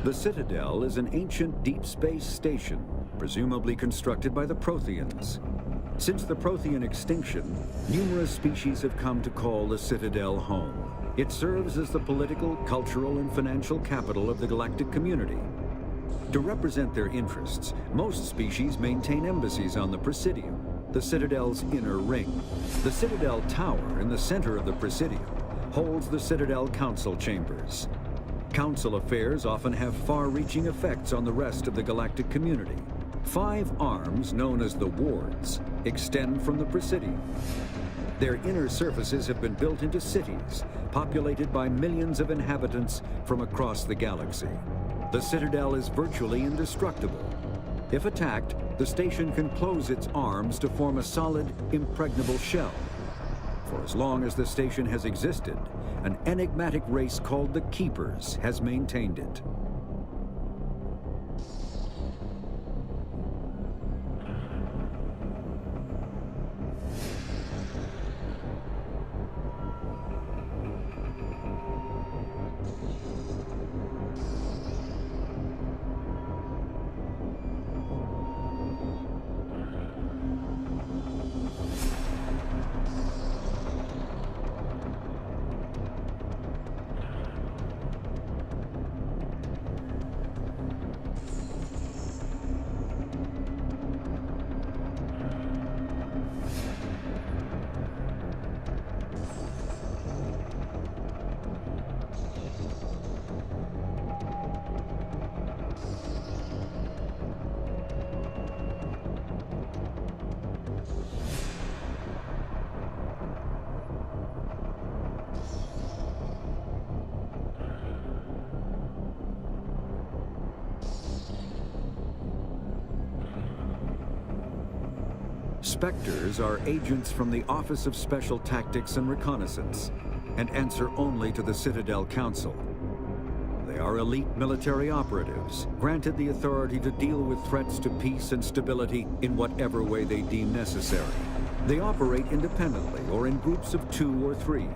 The Citadel is an ancient deep space station, presumably constructed by the Protheans. Since the Prothean extinction, numerous species have come to call the Citadel home. It serves as the political, cultural, and financial capital of the galactic community. To represent their interests, most species maintain embassies on the Presidium, the Citadel's inner ring. The Citadel Tower in the center of the Presidium holds the Citadel Council Chambers. Council affairs often have far-reaching effects on the rest of the galactic community. 5 arms, known as the wards, extend from the Presidium. Their inner surfaces have been built into cities, populated by millions of inhabitants from across the galaxy. The Citadel is virtually indestructible. If attacked, the station can close its arms to form a solid, impregnable shell. For as long as the station has existed, an enigmatic race called the Keepers has maintained it. Spectres are agents from the Office of Special Tactics and Reconnaissance, and answer only to the Citadel Council. They are elite military operatives, granted the authority to deal with threats to peace and stability in whatever way they deem necessary. They operate independently or in groups of 2 or 3.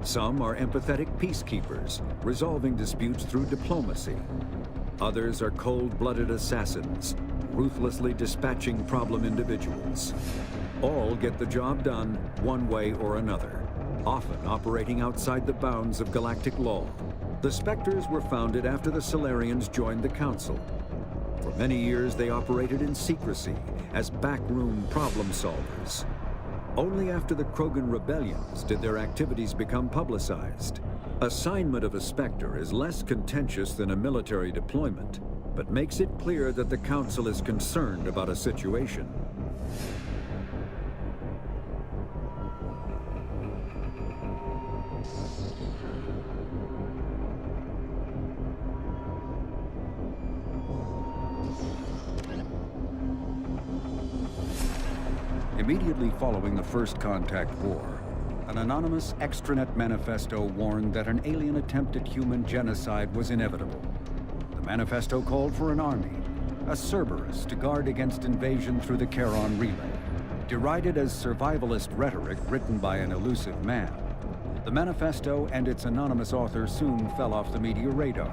Some are empathetic peacekeepers, resolving disputes through diplomacy. Others are cold-blooded assassins, ruthlessly dispatching problem individuals. All get the job done one way or another, often operating outside the bounds of galactic law. The Spectres were founded after the Solarians joined the Council. For many years, they operated in secrecy as backroom problem solvers. Only after the Krogan rebellions did their activities become publicized. Assignment of a Spectre is less contentious than a military deployment, but makes it clear that the Council is concerned about a situation. Immediately following the First Contact War, an anonymous extranet manifesto warned that an alien attempt at human genocide was inevitable. The manifesto called for an army, a Cerberus, to guard against invasion through the Charon Relay. Derided as survivalist rhetoric written by an elusive man, the manifesto and its anonymous author soon fell off the media radar.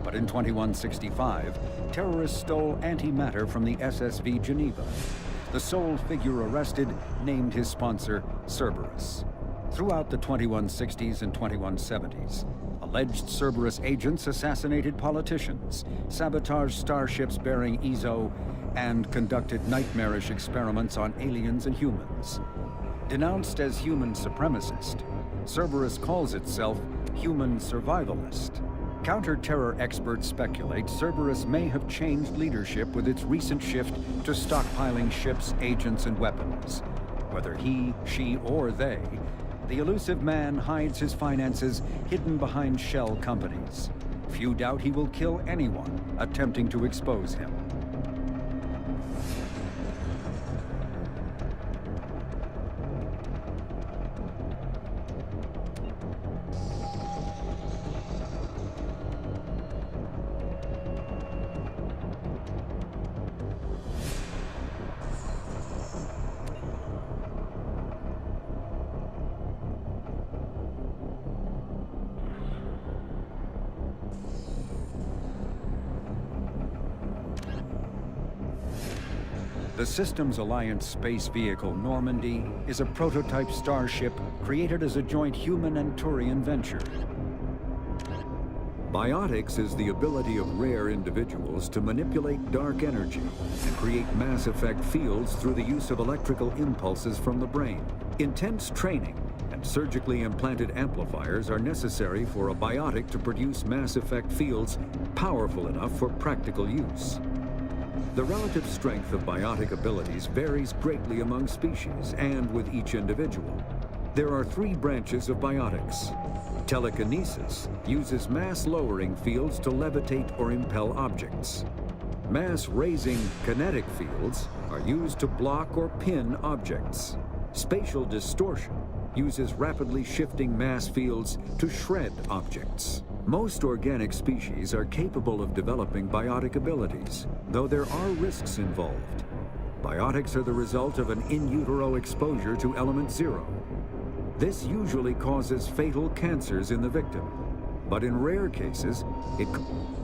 But in 2165, terrorists stole antimatter from the SSV Geneva. The sole figure arrested named his sponsor Cerberus. Throughout the 2160s and 2170s, alleged Cerberus agents assassinated politicians, sabotaged starships bearing Ezo, and conducted nightmarish experiments on aliens and humans. Denounced as human supremacist, Cerberus calls itself human survivalist. Counter-terror experts speculate Cerberus may have changed leadership with its recent shift to stockpiling ships, agents, and weapons. Whether he, she, or they, the elusive man hides his finances hidden behind shell companies. Few doubt he will kill anyone attempting to expose him. The Systems Alliance space vehicle Normandy is a prototype starship created as a joint human and Turian venture. Biotics is the ability of rare individuals to manipulate dark energy and create mass effect fields through the use of electrical impulses from the brain. Intense training and surgically implanted amplifiers are necessary for a biotic to produce mass effect fields powerful enough for practical use. The relative strength of biotic abilities varies greatly among species and with each individual. There are three branches of biotics. Telekinesis uses mass-lowering fields to levitate or impel objects. Mass-raising kinetic fields are used to block or pin objects. Spatial distortion uses rapidly shifting mass fields to shred objects. Most organic species are capable of developing biotic abilities, though there are risks involved. Biotics are the result of an in utero exposure to element 0. This usually causes fatal cancers in the victim, but in rare cases,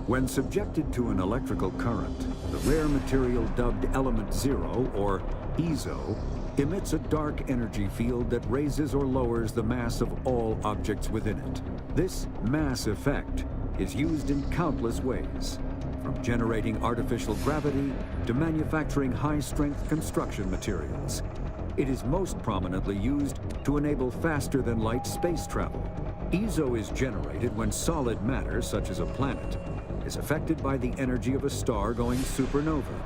when subjected to an electrical current, the rare material dubbed element 0, or ESO, emits a dark energy field that raises or lowers the mass of all objects within it. This mass effect is used in countless ways, from generating artificial gravity to manufacturing high-strength construction materials. It is most prominently used to enable faster-than-light space travel. ESO is generated when solid matter, such as a planet, is affected by the energy of a star going supernova.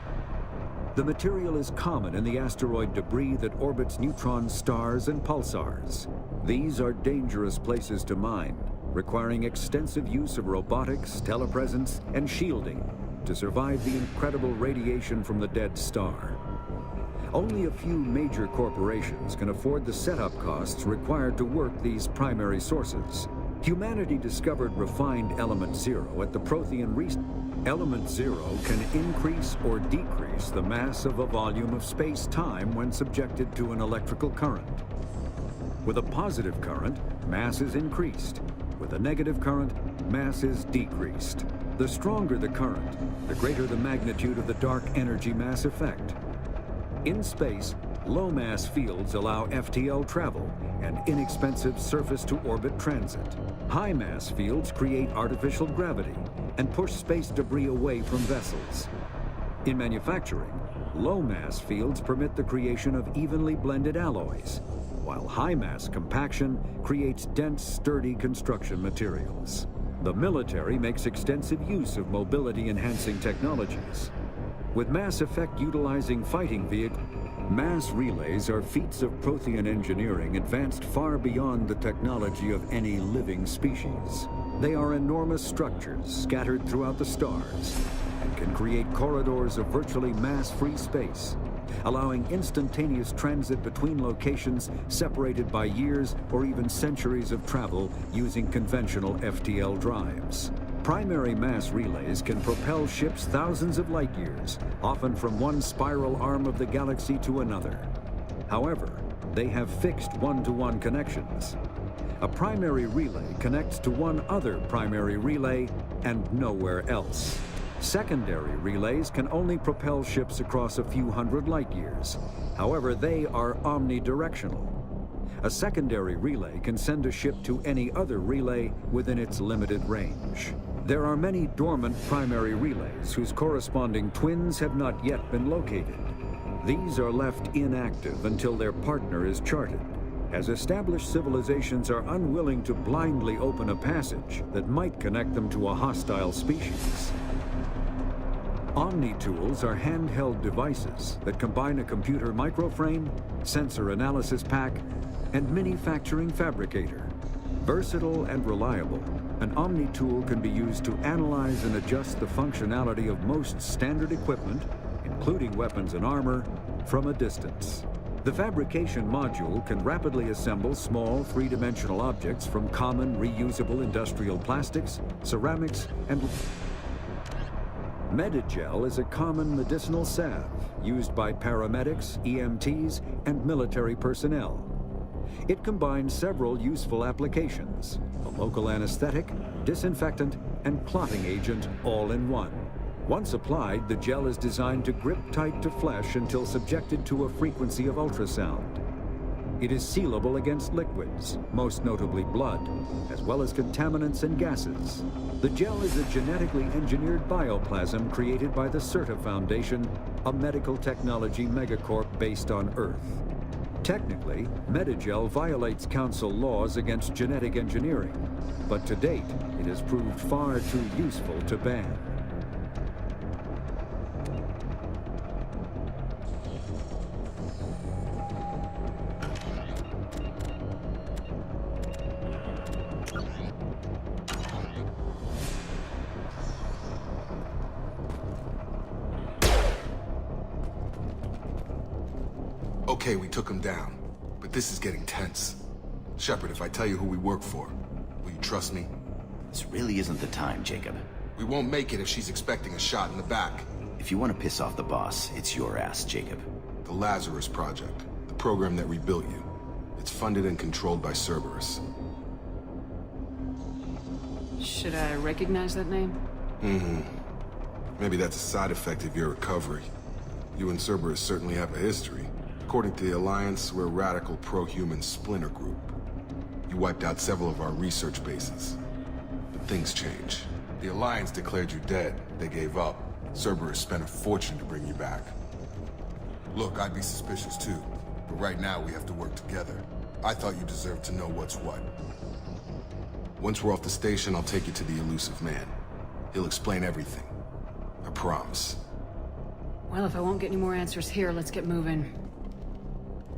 The material is common in the asteroid debris that orbits neutron stars and pulsars. These are dangerous places to mine, requiring extensive use of robotics, telepresence, and shielding to survive the incredible radiation from the dead star. Only a few major corporations can afford the setup costs required to work these primary sources. Humanity discovered refined element 0 at the Prothean research. Element 0 can increase or decrease the mass of a volume of space-time when subjected to an electrical current. With a positive current, mass is increased. With a negative current, mass is decreased. The stronger the current, the greater the magnitude of the dark energy mass effect. In space, low-mass fields allow FTL travel and inexpensive surface-to-orbit transit. High-mass fields create artificial gravity and push space debris away from vessels. In manufacturing, low-mass fields permit the creation of evenly blended alloys, while high-mass compaction creates dense, sturdy construction materials. The military makes extensive use of mobility-enhancing technologies. With mass effect utilizing fighting vehicles, mass relays are feats of Prothean engineering advanced far beyond the technology of any living species. They are enormous structures scattered throughout the stars and can create corridors of virtually mass-free space, allowing instantaneous transit between locations separated by years or even centuries of travel using conventional FTL drives. Primary mass relays can propel ships thousands of light years, often from one spiral arm of the galaxy to another. However, they have fixed one-to-one connections. A primary relay connects to one other primary relay and nowhere else. Secondary relays can only propel ships across a few hundred light years. However, they are omnidirectional. A secondary relay can send a ship to any other relay within its limited range. There are many dormant primary relays whose corresponding twins have not yet been located. These are left inactive until their partner is charted, as established civilizations are unwilling to blindly open a passage that might connect them to a hostile species. Omni-tools are handheld devices that combine a computer microframe, sensor analysis pack, and manufacturing fabricator. Versatile and reliable, an Omni-tool can be used to analyze and adjust the functionality of most standard equipment, including weapons and armor, from a distance. The fabrication module can rapidly assemble small three-dimensional objects from common reusable industrial plastics, ceramics, and Medigel is a common medicinal salve used by paramedics, EMTs, and military personnel. It combines several useful applications: a local anesthetic, disinfectant, and clotting agent all in one. Once applied, the gel is designed to grip tight to flesh until subjected to a frequency of ultrasound. It is sealable against liquids, most notably blood, as well as contaminants and gases. The gel is a genetically engineered bioplasm created by the CERTA Foundation, a medical technology megacorp based on Earth. Technically, Metagel violates council laws against genetic engineering, but to date, it has proved far too useful to ban. Okay, we took him down, but this is getting tense. Shepard, if I tell you who we work for, will you trust me? This really isn't the time, Jacob. We won't make it if she's expecting a shot in the back. If you want to piss off the boss, it's your ass, Jacob. The Lazarus Project, the program that rebuilt you. It's funded and controlled by Cerberus. Should I recognize that name? Maybe that's a side effect of your recovery. You and Cerberus certainly have a history. According to the Alliance, we're a radical pro-human splinter group. You wiped out several of our research bases. But things change. The Alliance declared you dead. They gave up. Cerberus spent a fortune to bring you back. Look, I'd be suspicious too. But right now, we have to work together. I thought you deserved to know what's what. Once we're off the station, I'll take you to the elusive man. He'll explain everything. I promise. Well, if I won't get any more answers here, let's get moving.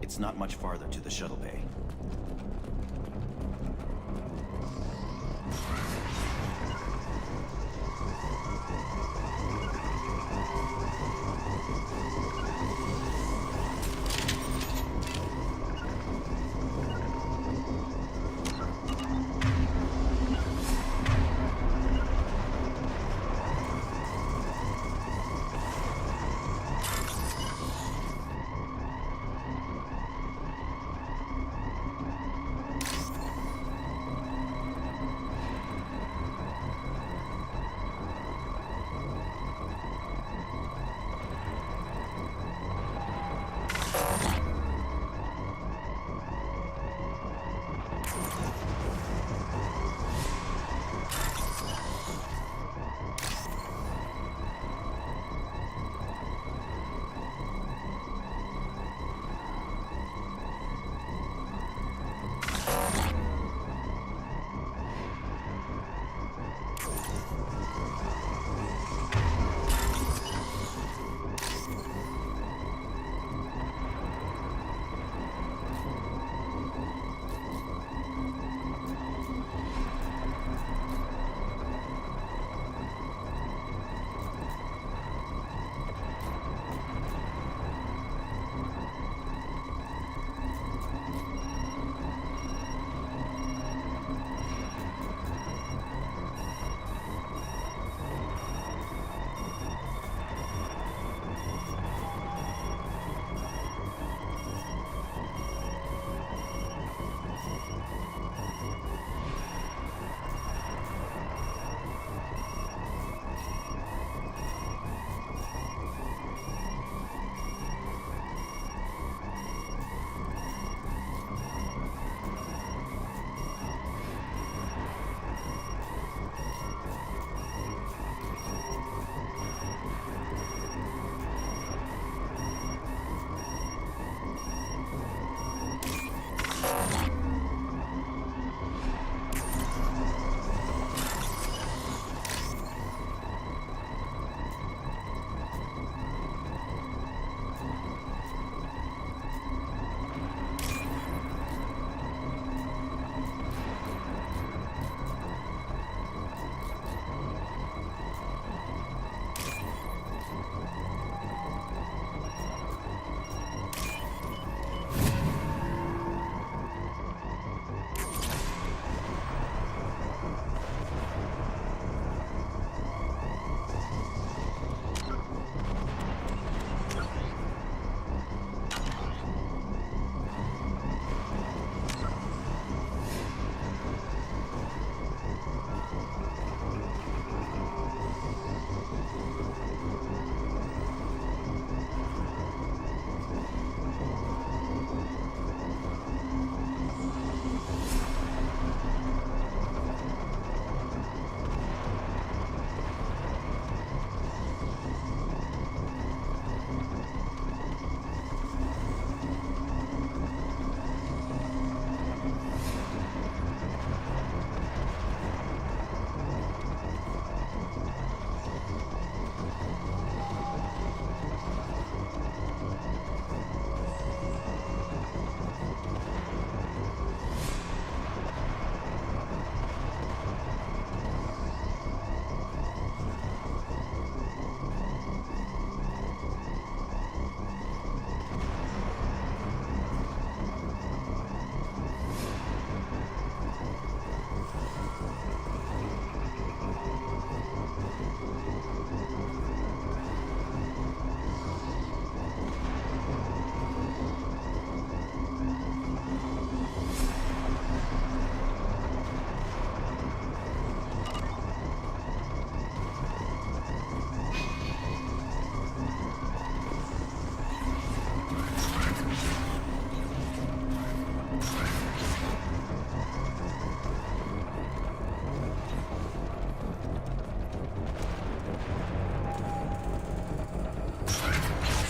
It's not much farther to the shuttle bay.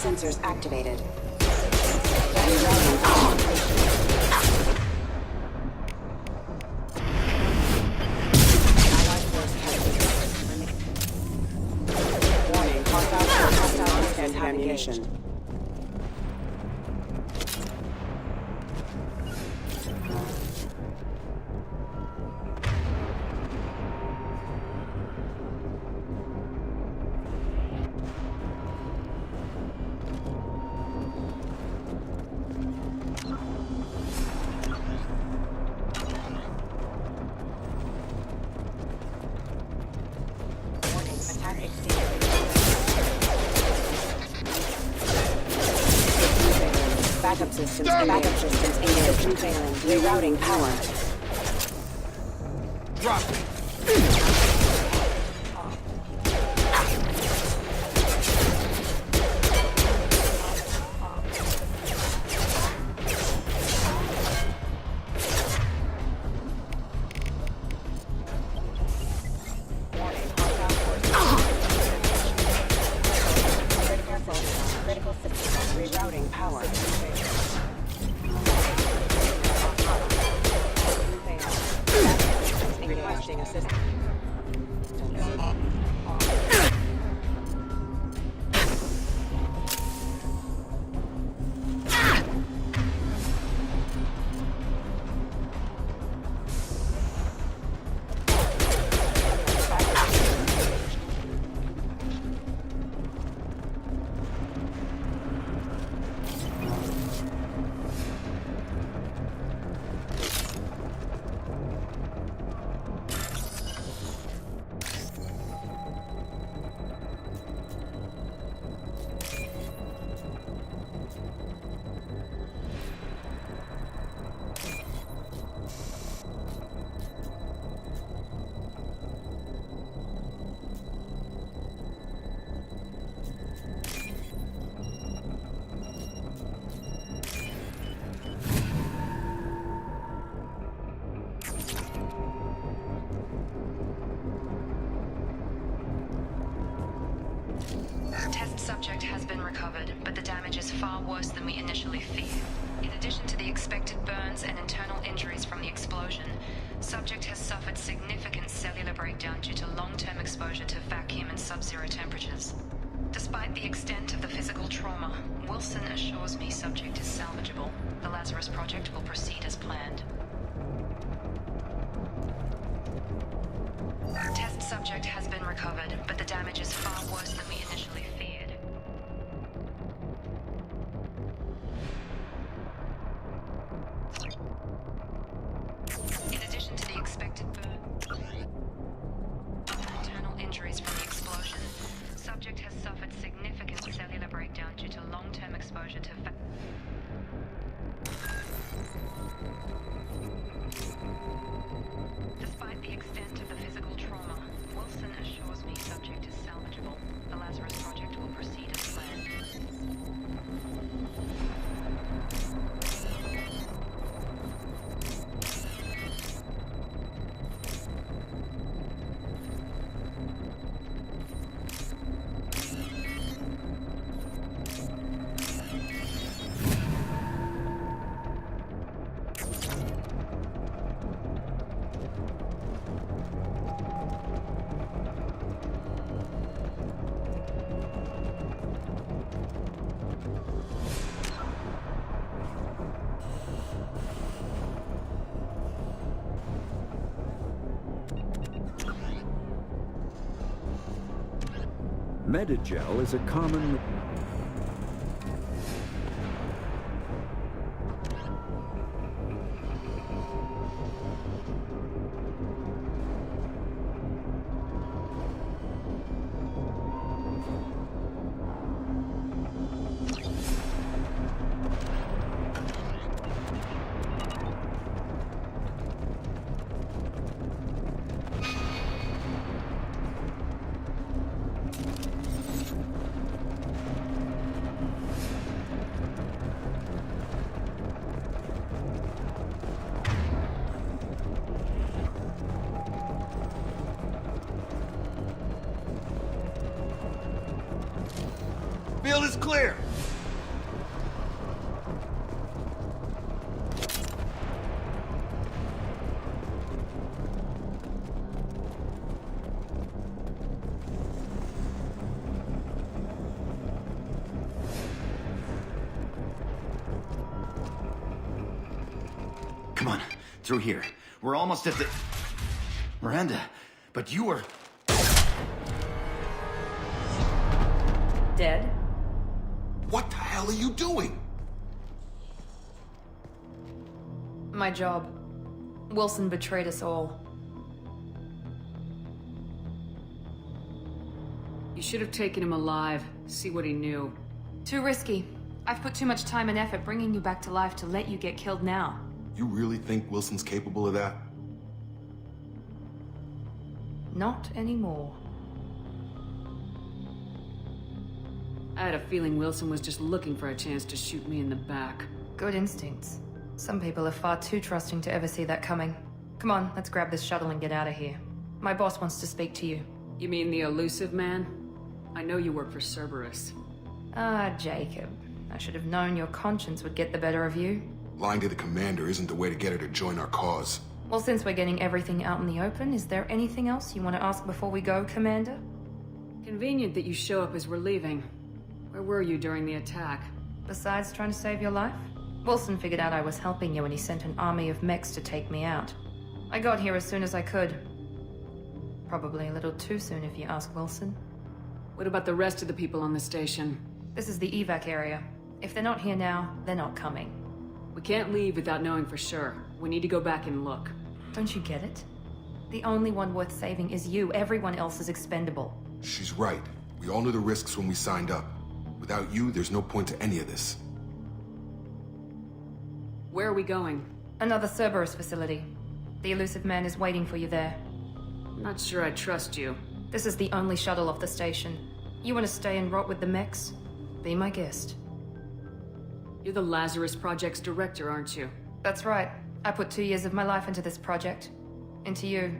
Sensors activated. Warning, hostile ammunition. Backup systems engaged. Failing. Rerouting power. Drop it! Critical systems. Rerouting power. Requesting assistance. Test subject has been recovered, but the damage is far worse than we initially feared. In addition to the expected burns and internal injuries from the explosion, subject has suffered significant cellular breakdown due to long-term exposure to vacuum and sub-zero temperatures. Despite the extent of the physical trauma, Wilson assures me subject is salvageable. The Lazarus project will proceed as planned. Test subject has been recovered, but the damage is far worse than we initially feared. In addition to the expected burn, internal injuries from the explosion, subject has suffered significant cellular breakdown due to long-term exposure to Despite the extent of the physical trauma, Wilson assures me subject is salvageable. The Lazarus project will proceed as planned. Medigel is a common... Field is clear! Through here. We're almost at the... Miranda, but you were... Dead? What the hell are you doing? My job. Wilson betrayed us all. You should have taken him alive, see what he knew. Too risky. I've put too much time and effort bringing you back to life to let you get killed now. You really think Wilson's capable of that? Not anymore. I had a feeling Wilson was just looking for a chance to shoot me in the back. Good instincts. Some people are far too trusting to ever see that coming. Come on, let's grab this shuttle and get out of here. My boss wants to speak to you. You mean the elusive man? I know you work for Cerberus. Ah, Jacob. I should have known your conscience would get the better of you. Lying to the commander isn't the way to get her to join our cause. Well, since we're getting everything out in the open, is there anything else you want to ask before we go, Commander? Convenient that you show up as we're leaving. Where were you during the attack? Besides trying to save your life? Wilson figured out I was helping you when he sent an army of mechs to take me out. I got here as soon as I could. Probably a little too soon if you ask Wilson. What about the rest of the people on the station? This is the evac area. If they're not here now, they're not coming. We can't leave without knowing for sure. We need to go back and look. Don't you get it? The only one worth saving is you. Everyone else is expendable. She's right. We all knew the risks when we signed up. Without you, there's no point to any of this. Where are we going? Another Cerberus facility. The elusive man is waiting for you there. I'm not sure I trust you. This is the only shuttle off the station. You want to stay and rot with the mechs? Be my guest. You're the Lazarus Project's director, aren't you? That's right. I put 2 years of my life into this project. Into you.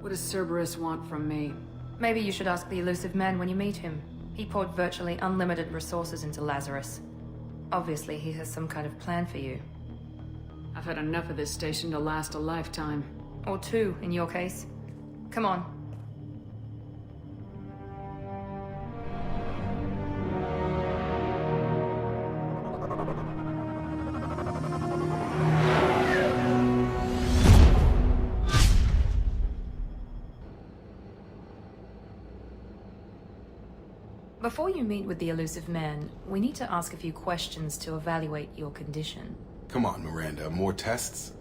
What does Cerberus want from me? Maybe you should ask the elusive man when you meet him. He poured virtually unlimited resources into Lazarus. Obviously, he has some kind of plan for you. I've had enough of this station to last a lifetime. Or 2, in your case. Come on. Before you meet with the elusive man, we need to ask a few questions to evaluate your condition. Come on, Miranda, more tests?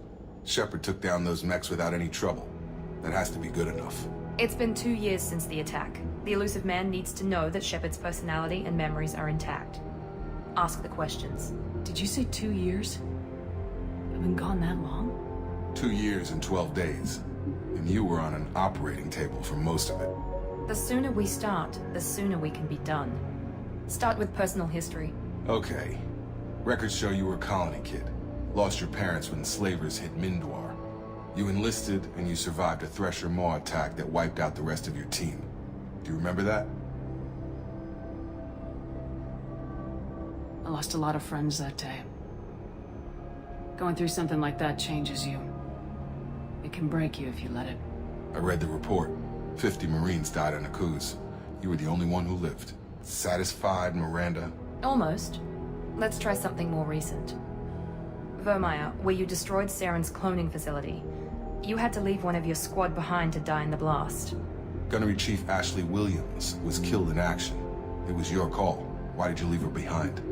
Shepard took down those mechs without any trouble. That has to be good enough. It's been 2 years since the attack. The elusive man needs to know that Shepard's personality and memories are intact. Ask the questions. Did you say 2 years? I've been gone that long? 2 years and 12 days. And you were on an operating table for most of it. The sooner we start, the sooner we can be done. Start with personal history. Okay. Records show you were a colony kid. Lost your parents when slavers hit Mindwar. You enlisted and you survived a Thresher Maw attack that wiped out the rest of your team. Do you remember that? I lost a lot of friends that day. Going through something like that changes you. It can break you if you let it. I read the report. 50 Marines died on a cruise. You were the only one who lived. Satisfied, Miranda? Almost. Let's try something more recent. Vermeer, where you destroyed Saren's cloning facility. You had to leave one of your squad behind to die in the blast. Gunnery Chief Ashley Williams was killed in action. It was your call. Why did you leave her behind?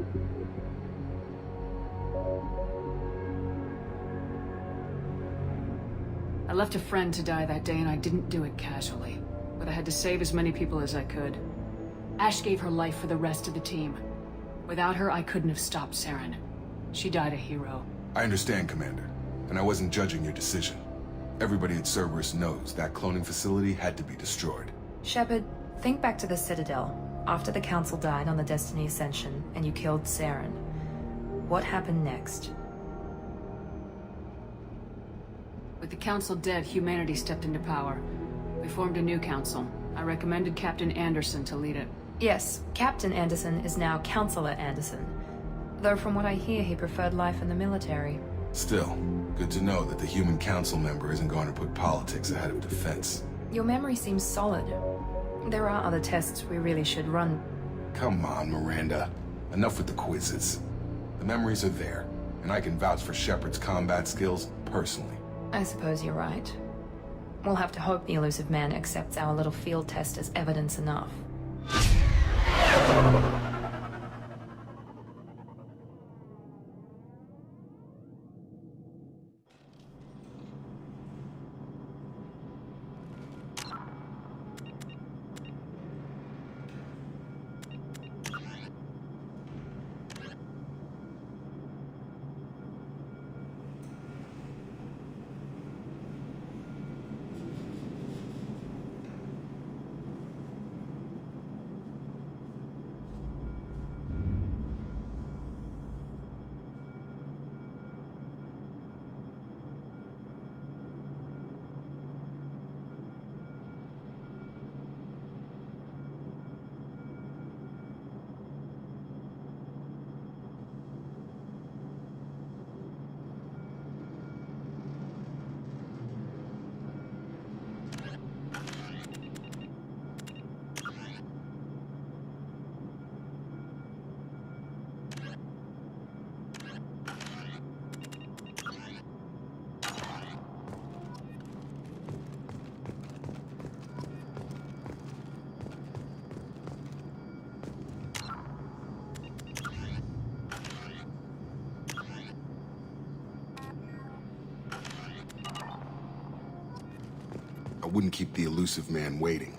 I left a friend to die that day and I didn't do it casually. But I had to save as many people as I could. Ash gave her life for the rest of the team. Without her, I couldn't have stopped Saren. She died a hero. I understand, Commander. And I wasn't judging your decision. Everybody at Cerberus knows that cloning facility had to be destroyed. Shepard, think back to the Citadel, after the Council died on the Destiny Ascension and you killed Saren. What happened next? With the Council dead, humanity stepped into power. We formed a new council. I recommended Captain Anderson to lead it. Yes, Captain Anderson is now Counselor Anderson. Though from what I hear, he preferred life in the military. Still, good to know that the human council member isn't going to put politics ahead of defense. Your memory seems solid. There are other tests we really should run. Come on, Miranda. Enough with the quizzes. The memories are there, and I can vouch for Shepard's combat skills personally. I suppose you're right. We'll have to hope the elusive man accepts our little field test as evidence enough. I wouldn't keep the elusive man waiting.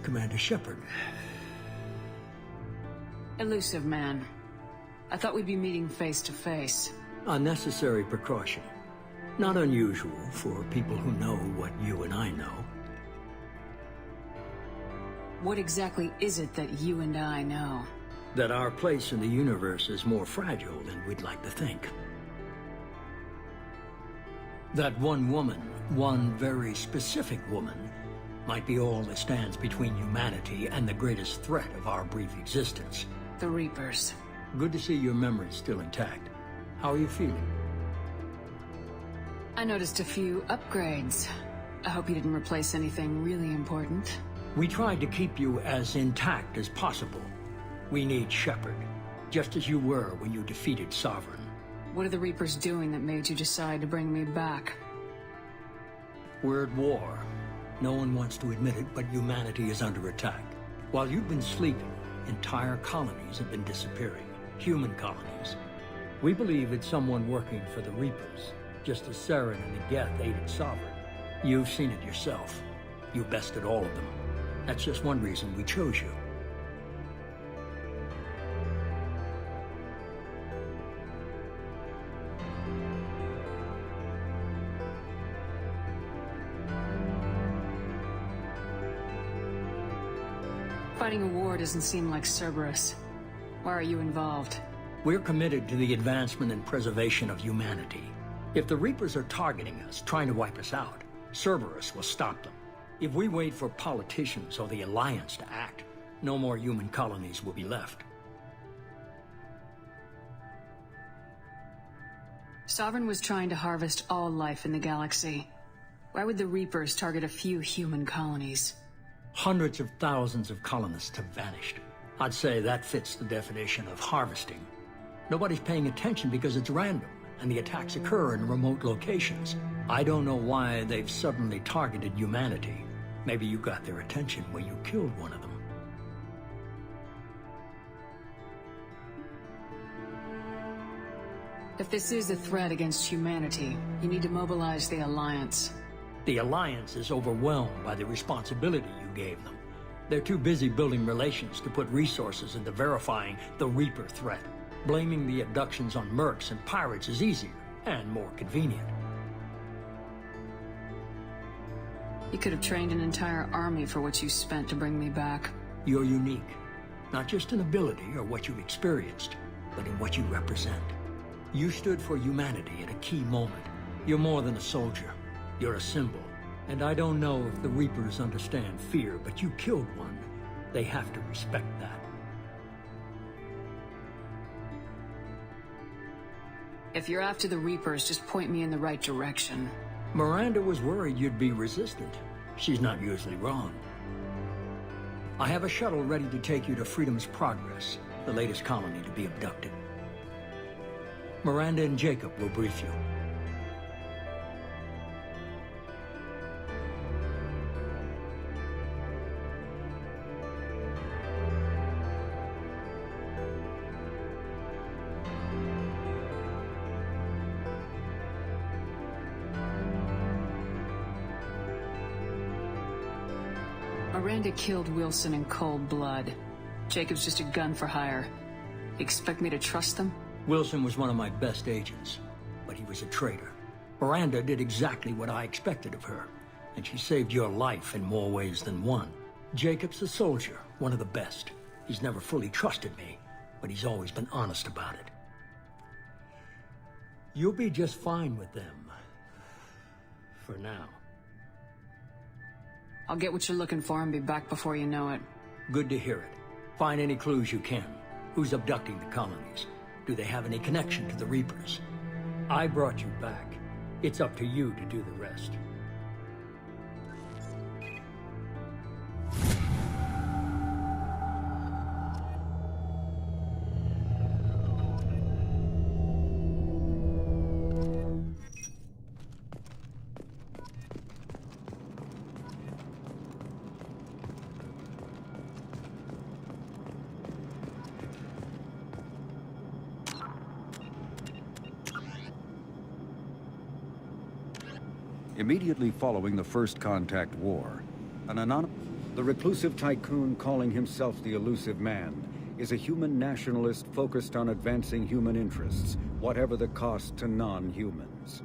Commander Shepard. Elusive man. I thought we'd be meeting face to face. A necessary precaution. Not unusual for people who know what you and I know. What exactly is it that you and I know? That our place in the universe is more fragile than we'd like to think. That one woman, one very specific woman, might be all that stands between humanity and the greatest threat of our brief existence. The Reapers. Good to see your memory's still intact. How are you feeling? I noticed a few upgrades. I hope you didn't replace anything really important. We tried to keep you as intact as possible. We need Shepard, just as you were when you defeated Sovereign. What are the Reapers doing that made you decide to bring me back? We're at war. No one wants to admit it, but humanity is under attack. While you've been sleeping, entire colonies have been disappearing. Human colonies. We believe it's someone working for the Reapers, just as Saren and the Geth aided Sovereign. You've seen it yourself. You bested all of them. That's just one reason we chose you. Fighting a war doesn't seem like Cerberus. Why are you involved? We're committed to the advancement and preservation of humanity. If the Reapers are targeting us, trying to wipe us out, Cerberus will stop them. If we wait for politicians or the Alliance to act, no more human colonies will be left. Sovereign was trying to harvest all life in the galaxy. Why would the Reapers target a few human colonies? Hundreds of thousands of colonists have vanished. I'd say that fits the definition of harvesting. Nobody's paying attention because it's random, and the attacks occur in remote locations. I don't know why they've suddenly targeted humanity. Maybe you got their attention when you killed one of them. If this is a threat against humanity, you need to mobilize the Alliance. The Alliance is overwhelmed by the responsibility you gave them. They're too busy building relations to put resources into verifying the Reaper threat. Blaming the abductions on mercs and pirates is easier and more convenient. You could have trained an entire army for what you spent to bring me back. You're unique, not just in ability or what you've experienced, but in what you represent. You stood for humanity at a key moment. You're more than a soldier. You're a symbol. And I don't know if the Reapers understand fear, but you killed one. They have to respect that. If you're after the Reapers, just point me in the right direction. Miranda was worried you'd be resistant. She's not usually wrong. I have a shuttle ready to take you to Freedom's Progress, the latest colony to be abducted. Miranda and Jacob will brief you. Miranda killed Wilson in cold blood. Jacob's just a gun for hire. You expect me to trust them? Wilson was one of my best agents, but he was a traitor. Miranda did exactly what I expected of her, and she saved your life in more ways than one. Jacob's a soldier, one of the best. He's never fully trusted me, but he's always been honest about it. You'll be just fine with them. For now. I'll get what you're looking for and be back before you know it. Good to hear it. Find any clues you can. Who's abducting the colonies? Do they have any connection to the Reapers? I brought you back. It's up to you to do the rest. Immediately following the First Contact War, an anonymous... The reclusive tycoon calling himself the Elusive Man is a human nationalist focused on advancing human interests, whatever the cost to non-humans.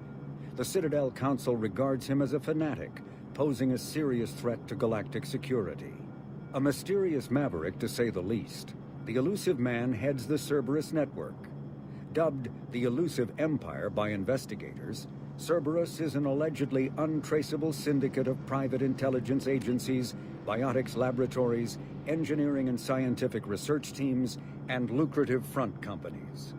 The Citadel Council regards him as a fanatic, posing a serious threat to galactic security. A mysterious maverick, to say the least, the Elusive Man heads the Cerberus network. Dubbed the Elusive Empire by investigators, Cerberus is an allegedly untraceable syndicate of private intelligence agencies, biotics laboratories, engineering and scientific research teams, and lucrative front companies.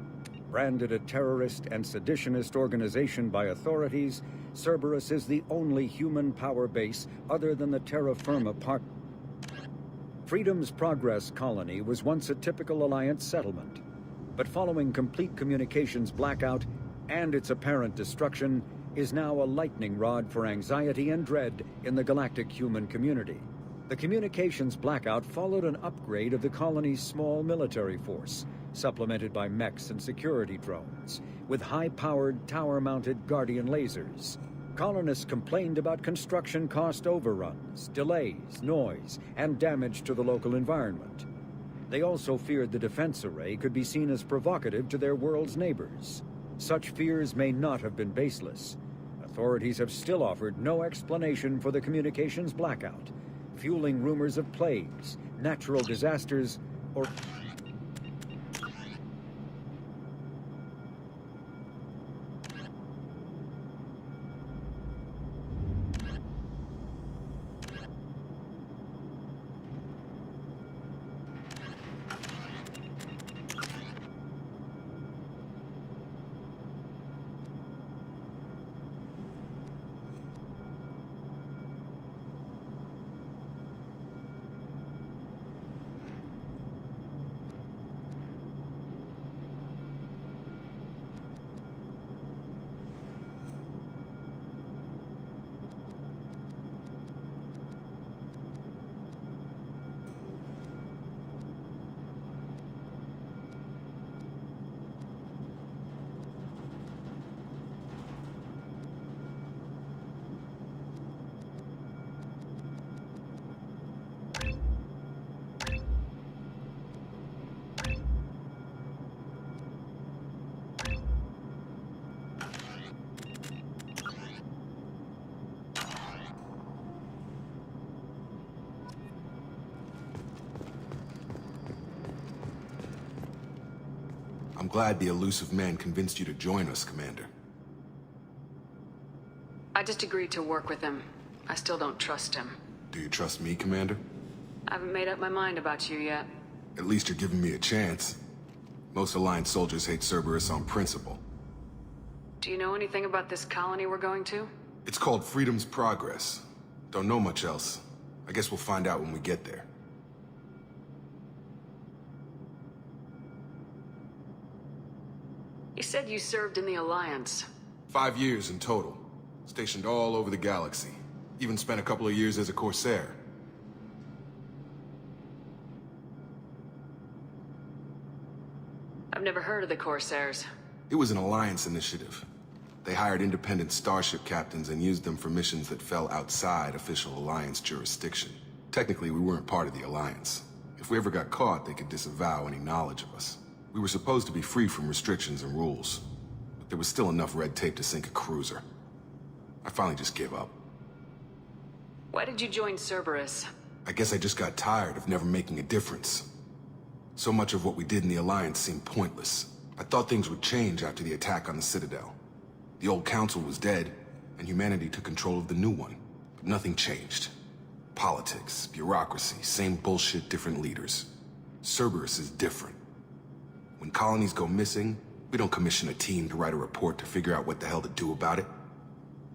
Branded a terrorist and seditionist organization by authorities, Cerberus is the only human power base other than the terra firma Freedom's Progress colony was once a typical Alliance settlement, but following complete communications blackout and its apparent destruction, is now a lightning rod for anxiety and dread in the galactic human community. The communications blackout followed an upgrade of the colony's small military force, supplemented by mechs and security drones, with high-powered, tower-mounted Guardian lasers. Colonists complained about construction cost overruns, delays, noise, and damage to the local environment. They also feared the defense array could be seen as provocative to their world's neighbors. Such fears may not have been baseless. Authorities have still offered no explanation for the communications blackout, fueling rumors of plagues, natural disasters, or... I'm glad the Elusive Man convinced you to join us, Commander. I just agreed to work with him. I still don't trust him. Do you trust me, Commander? I haven't made up my mind about you yet. At least you're giving me a chance. Most Alliance soldiers hate Cerberus on principle. Do you know anything about this colony we're going to? It's called Freedom's Progress. Don't know much else. I guess we'll find out when we get there. You said you served in the Alliance. 5 years in total. Stationed all over the galaxy. Even spent a couple of years as a Corsair. I've never heard of the Corsairs. It was an Alliance initiative. They hired independent starship captains and used them for missions that fell outside official Alliance jurisdiction. Technically, we weren't part of the Alliance. If we ever got caught, they could disavow any knowledge of us. We were supposed to be free from restrictions and rules, but there was still enough red tape to sink a cruiser. I finally just gave up. Why did you join Cerberus? I guess I just got tired of never making a difference. So much of what we did in the Alliance seemed pointless. I thought things would change after the attack on the Citadel. The old council was dead, and humanity took control of the new one. But nothing changed. Politics, bureaucracy, same bullshit, different leaders. Cerberus is different. When colonies go missing, we don't commission a team to write a report to figure out what the hell to do about it.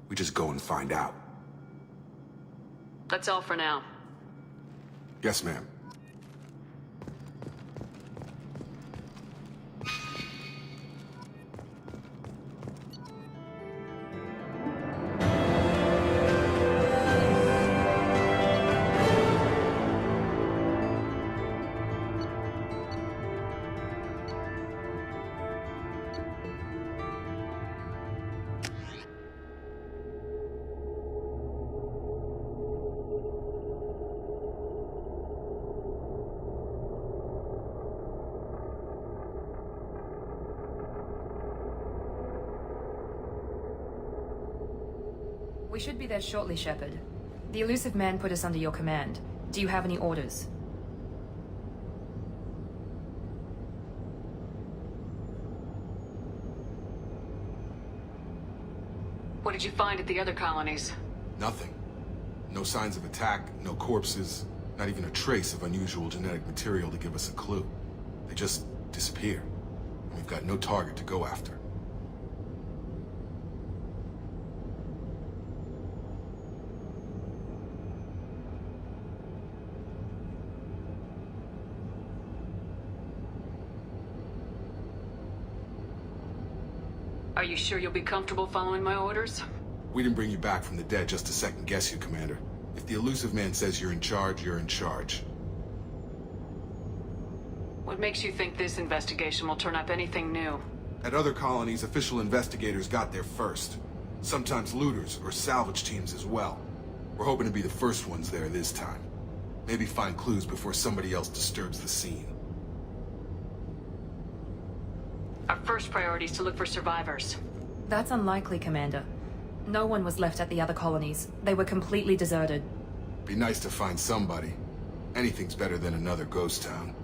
We just go and find out. That's all for now. Yes, ma'am. We should be there shortly, Shepard. The elusive man put us under your command. Do you have any orders? What did you find at the other colonies? Nothing. No signs of attack, no corpses, not even a trace of unusual genetic material to give us a clue. They just disappear. And we've got no target to go after. Are you sure you'll be comfortable following my orders? We didn't bring you back from the dead just to second guess you, Commander. If the elusive man says you're in charge, you're in charge. What makes you think this investigation will turn up anything new? At other colonies, official investigators got there first. Sometimes looters or salvage teams as well. We're hoping to be the first ones there this time. Maybe find clues before somebody else disturbs the scene. Our first priority is to look for survivors. That's unlikely, Commander. No one was left at the other colonies. They were completely deserted. Be nice to find somebody. Anything's better than another ghost town.